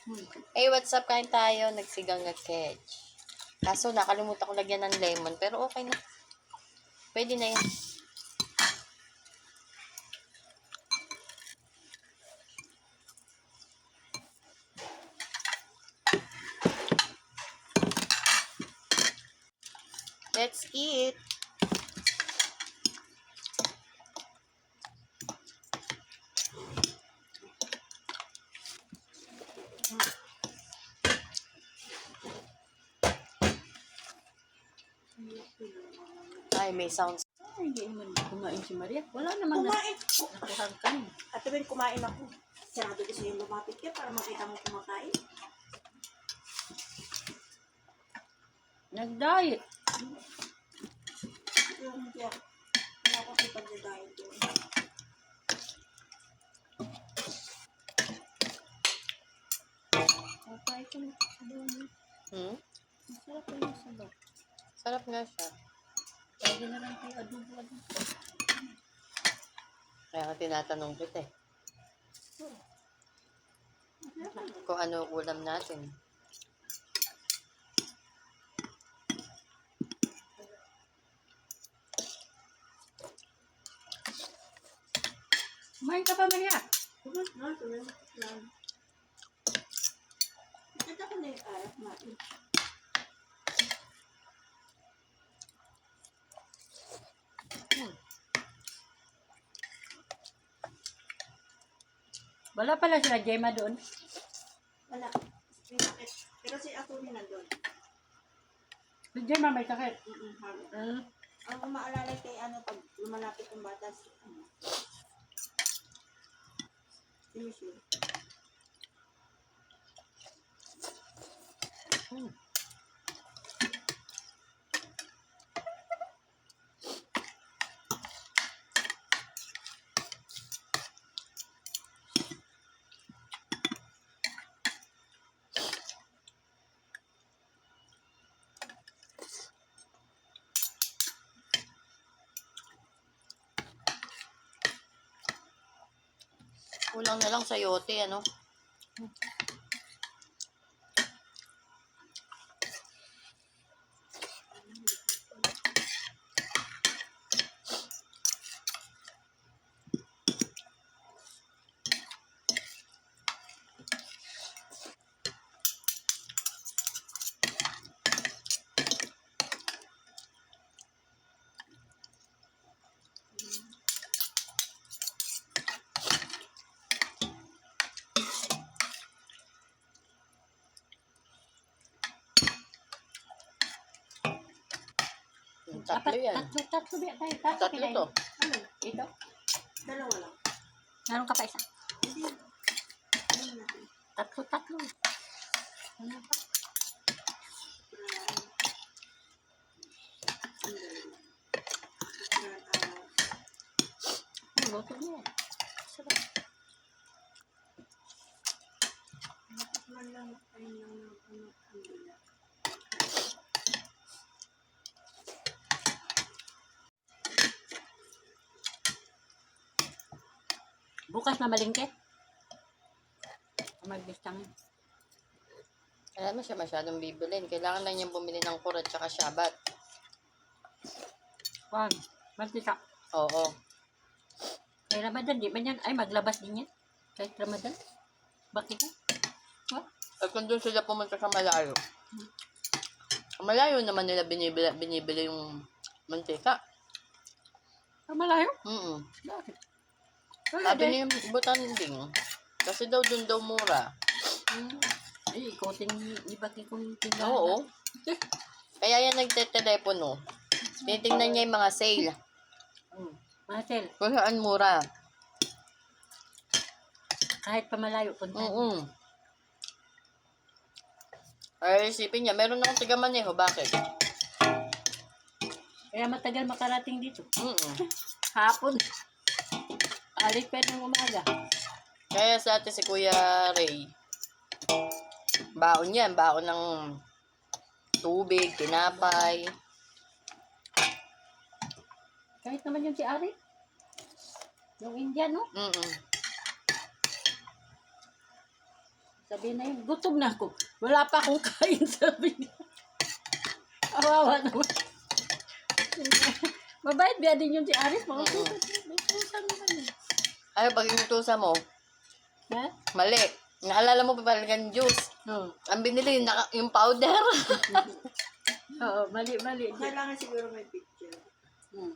Hey, what's up? Kain tayo. Nagsigang na ketch. Kaso nakalimutan ko lagyan ng lemon. Pero okay na. Pwede na yun. Let's eat. Ay, may sounds. Ay, hindi naman kumain si Maria. Wala namang Kumain. nakuhangkan. At tuwing kumain ako. Sarado ko sa'yo lumapit ka para makita mo kumakain. Nag-diet. Yung hindi ako. Wala akong ipag-diet doon. Okay ko na. Hmm? Masarap na yung sabaw. Sarap nga siya. Pwede na lang kayo adobo-adobo. Kaya ka tinatanong kita eh. Kung ano ulam natin. Kumain ka pa, Maria. Nakita ko na yung arap natin. Wala pala sila Gemma doon. Wala. May sakit. Pero si Atty. nandun. Si Gemma may sakit. Ang maalala kay pag lumalapit yung batas, si Michelle. Kulang na lang sa yote, ano? Tatlo yan. Tatlo ba tayo? Tatlo to. Ano? Ito? Dalawa lang. Meron ka pa isa? Hindi. Ano natin? Tatlo. Ano pa? Luto niya. Sarap. Man lang tayo ng kandila. Bukas na malingke. Magbistangin. Alam mo siya masyadong bibilin. Kailangan lang niyang bumili ng kurat tsaka shabat. Wag. Mantika. Oo. Kay Ramadan, di man yan. Ay, maglabas din yan. Kahit Ramadan. Bakit ka? At kung doon sila pumunta sa malayo. Sa malayo naman nila binibili yung mantika. Ah, malayo? Bakit? Wala Sabi din. niya yung butanding. Kasi daw doon daw mura. Ay, ikotin ni Baki kong tindahan. Oo. Kaya yan nagte-telepono. Titingnan niya yung mga sale. Marcel, Kung saan mura. kahit pa malayo, punta. Ay, isipin niya, meron akong taga-maneho. Bakit? Kaya matagal makarating dito. Hapon. Alit pa ng umaga. Kaya sa atin si Kuya Ray, baon yan. Baon ng tubig, tinapay. Kahit naman yung si Ari. Yung Indian, no? Sabi na yun, gutom na ako. Wala pa akong kain, sabi niya. Awawa naman. Mabait biya din yun si Aris. Mga tusan naman yun. Ay, pag inutusan mo, Ha? mali. Naalala mo pa pala juice. Oo. Ang binili, yung powder. Oo, mali. Kailangan siguro may picture. Hmm.